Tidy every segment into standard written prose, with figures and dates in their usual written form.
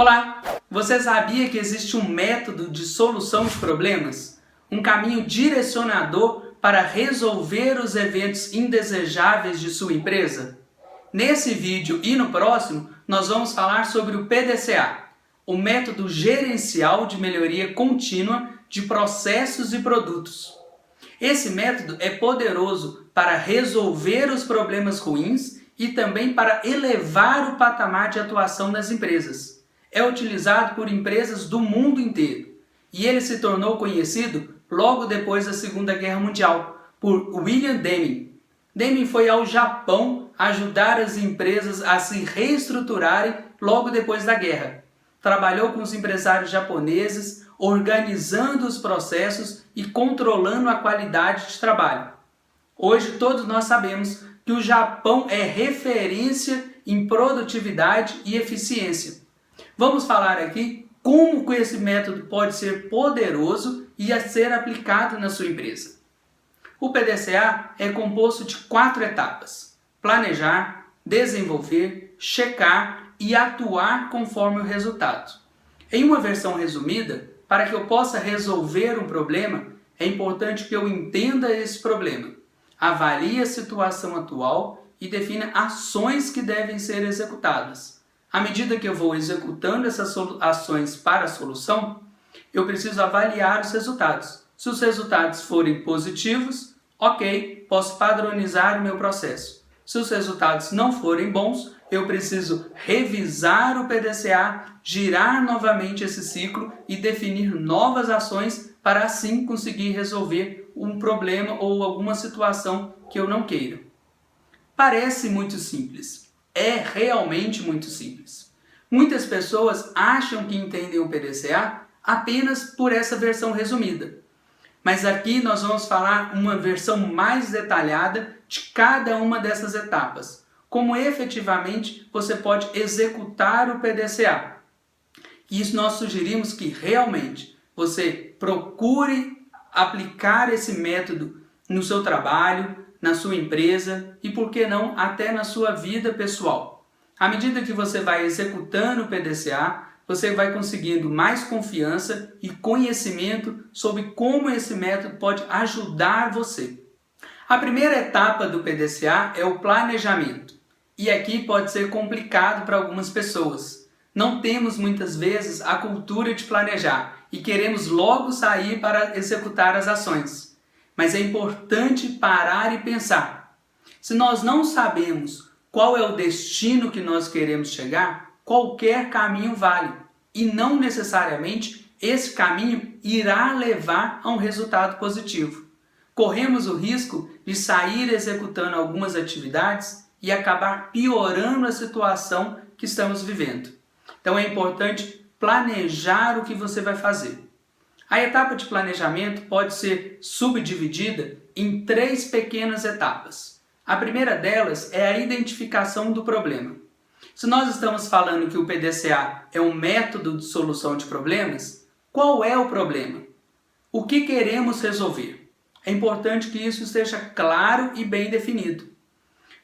Olá! Você sabia que existe um método de solução de problemas? Um caminho direcionador para resolver os eventos indesejáveis de sua empresa? Nesse vídeo e no próximo, nós vamos falar sobre o PDCA, o método gerencial de melhoria contínua de processos e produtos. Esse método é poderoso para resolver os problemas ruins e também para elevar o patamar de atuação das empresas. É utilizado por empresas do mundo inteiro e ele se tornou conhecido logo depois da Segunda Guerra Mundial por William Deming. Deming foi ao Japão ajudar as empresas a se reestruturarem logo depois da guerra. Trabalhou com os empresários japoneses, organizando os processos e controlando a qualidade de trabalho. Hoje todos nós sabemos que o Japão é referência em produtividade e eficiência. Vamos falar aqui como que esse método pode ser poderoso e a ser aplicado na sua empresa. O PDCA é composto de 4 etapas: planejar, desenvolver, checar e atuar conforme o resultado. Em uma versão resumida, para que eu possa resolver um problema, é importante que eu entenda esse problema, avalie a situação atual e defina ações que devem ser executadas. À medida que eu vou executando essas ações para a solução, eu preciso avaliar os resultados. Se os resultados forem positivos, ok, posso padronizar o meu processo. Se os resultados não forem bons, eu preciso revisar o PDCA, girar novamente esse ciclo e definir novas ações para assim conseguir resolver um problema ou alguma situação que eu não queira. Parece muito simples. É realmente muito simples. Muitas pessoas acham que entendem o PDCA apenas por essa versão resumida. Mas aqui nós vamos falar uma versão mais detalhada de cada uma dessas etapas. Como efetivamente você pode executar o PDCA. E isso nós sugerimos que realmente você procure aplicar esse método no seu trabalho, na sua empresa e, por que não, até na sua vida pessoal. À medida que você vai executando o PDCA, você vai conseguindo mais confiança e conhecimento sobre como esse método pode ajudar você. A primeira etapa do PDCA é o planejamento. E aqui pode ser complicado para algumas pessoas. Não temos muitas vezes a cultura de planejar e queremos logo sair para executar as ações. Mas é importante parar e pensar. Se nós não sabemos qual é o destino que nós queremos chegar, qualquer caminho vale. E não necessariamente esse caminho irá levar a um resultado positivo. Corremos o risco de sair executando algumas atividades e acabar piorando a situação que estamos vivendo. Então é importante planejar o que você vai fazer. A etapa de planejamento pode ser subdividida em 3 pequenas etapas. A primeira delas é a identificação do problema. Se nós estamos falando que o PDCA é um método de solução de problemas, qual é o problema? O que queremos resolver? É importante que isso esteja claro e bem definido.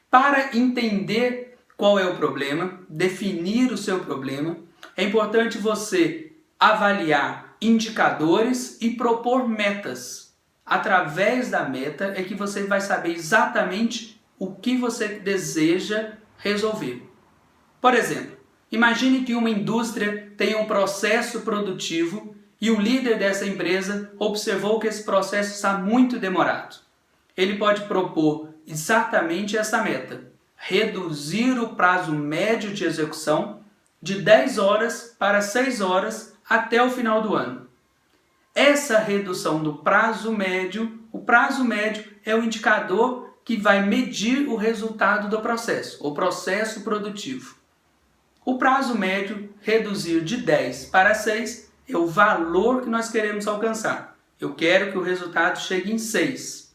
Para entender qual é o problema, definir o seu problema, é importante você avaliar indicadores e propor metas. Através da meta é que você vai saber exatamente o que você deseja resolver. Por exemplo, imagine que uma indústria tem um processo produtivo e o líder dessa empresa observou que esse processo está muito demorado. Ele pode propor exatamente essa meta: reduzir o prazo médio de execução de 10 horas para 6 horas até o final do ano. Essa redução do prazo médio, o prazo médio é o indicador que vai medir o resultado do processo, o processo produtivo. O prazo médio, reduzir de 10 para 6, é o valor que nós queremos alcançar. Eu quero que o resultado chegue em 6.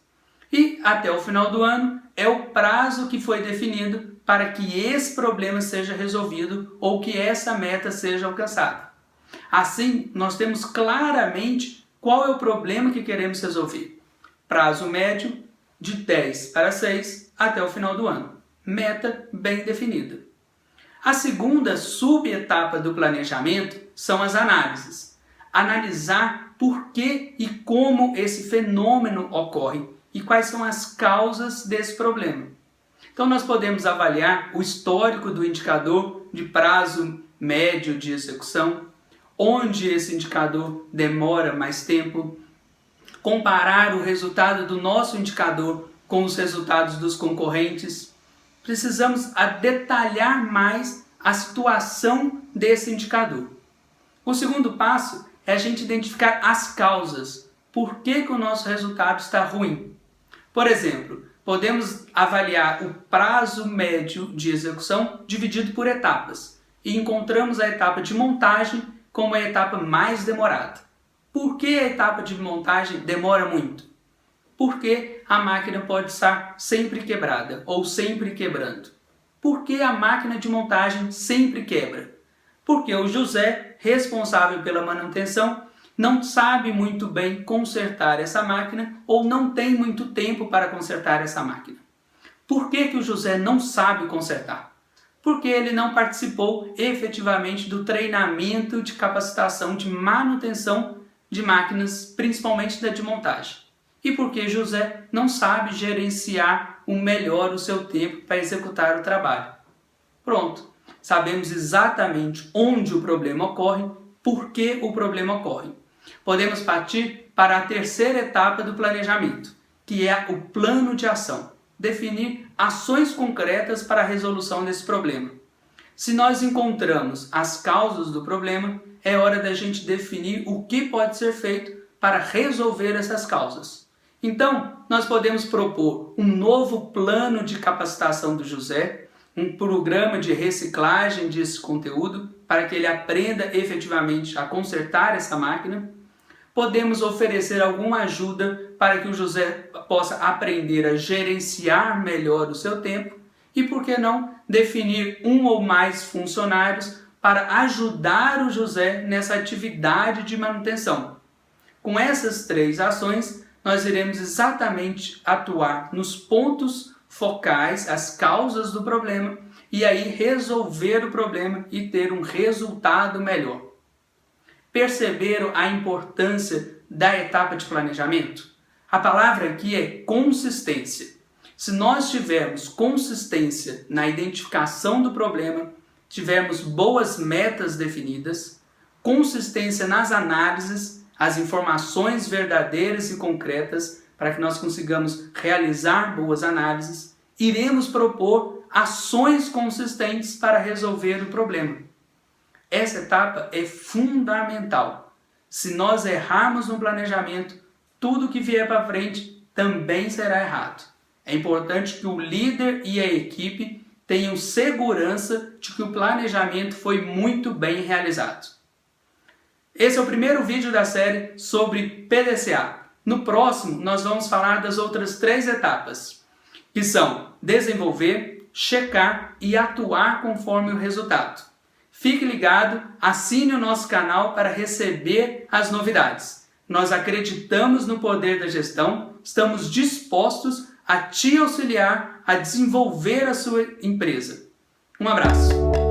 E até o final do ano é o prazo que foi definido para que esse problema seja resolvido ou que essa meta seja alcançada. Assim, nós temos claramente qual é o problema que queremos resolver. Prazo médio de 10 para 6 até o final do ano. Meta bem definida. A segunda subetapa do planejamento são as análises. Analisar por que e como esse fenômeno ocorre e quais são as causas desse problema. Então nós podemos avaliar o histórico do indicador de prazo médio de execução, onde esse indicador demora mais tempo, comparar o resultado do nosso indicador com os resultados dos concorrentes. Precisamos detalhar mais a situação desse indicador. O segundo passo é a gente identificar as causas. Por que o nosso resultado está ruim? Por exemplo, podemos avaliar o prazo médio de execução dividido por etapas e encontramos a etapa de montagem como a etapa mais demorada. Por que a etapa de montagem demora muito? Porque a máquina pode estar sempre quebrada ou sempre quebrando. Por que a máquina de montagem sempre quebra? Porque o José, responsável pela manutenção, não sabe muito bem consertar essa máquina ou não tem muito tempo para consertar essa máquina. Por que o José não sabe consertar? Porque ele não participou efetivamente do treinamento de capacitação de manutenção de máquinas, principalmente da de montagem. E porque José não sabe gerenciar melhor o seu tempo para executar o trabalho. Pronto, sabemos exatamente onde o problema ocorre, por que o problema ocorre. Podemos partir para a terceira etapa do planejamento, que é o plano de ação. Definir ações concretas para a resolução desse problema. Se nós encontramos as causas do problema, é hora da gente definir o que pode ser feito para resolver essas causas. Então, nós podemos propor um novo plano de capacitação do José, um programa de reciclagem desse conteúdo para que ele aprenda efetivamente a consertar essa máquina. Podemos oferecer alguma ajuda para que o José possa aprender a gerenciar melhor o seu tempo e, por que não, definir um ou mais funcionários para ajudar o José nessa atividade de manutenção. Com essas três ações, nós iremos exatamente atuar nos pontos focais, as causas do problema, e aí resolver o problema e ter um resultado melhor. Perceberam a importância da etapa de planejamento? A palavra aqui é consistência. Se nós tivermos consistência na identificação do problema, tivermos boas metas definidas, consistência nas análises, as informações verdadeiras e concretas para que nós consigamos realizar boas análises, iremos propor ações consistentes para resolver o problema. Essa etapa é fundamental. Se nós errarmos no planejamento, tudo que vier para frente também será errado. É importante que o líder e a equipe tenham segurança de que o planejamento foi muito bem realizado. Esse é o primeiro vídeo da série sobre PDCA. No próximo, nós vamos falar das outras 3 etapas, que são desenvolver, checar e atuar conforme o resultado. Fique ligado, assine o nosso canal para receber as novidades. Nós acreditamos no poder da gestão, estamos dispostos a te auxiliar a desenvolver a sua empresa. Um abraço!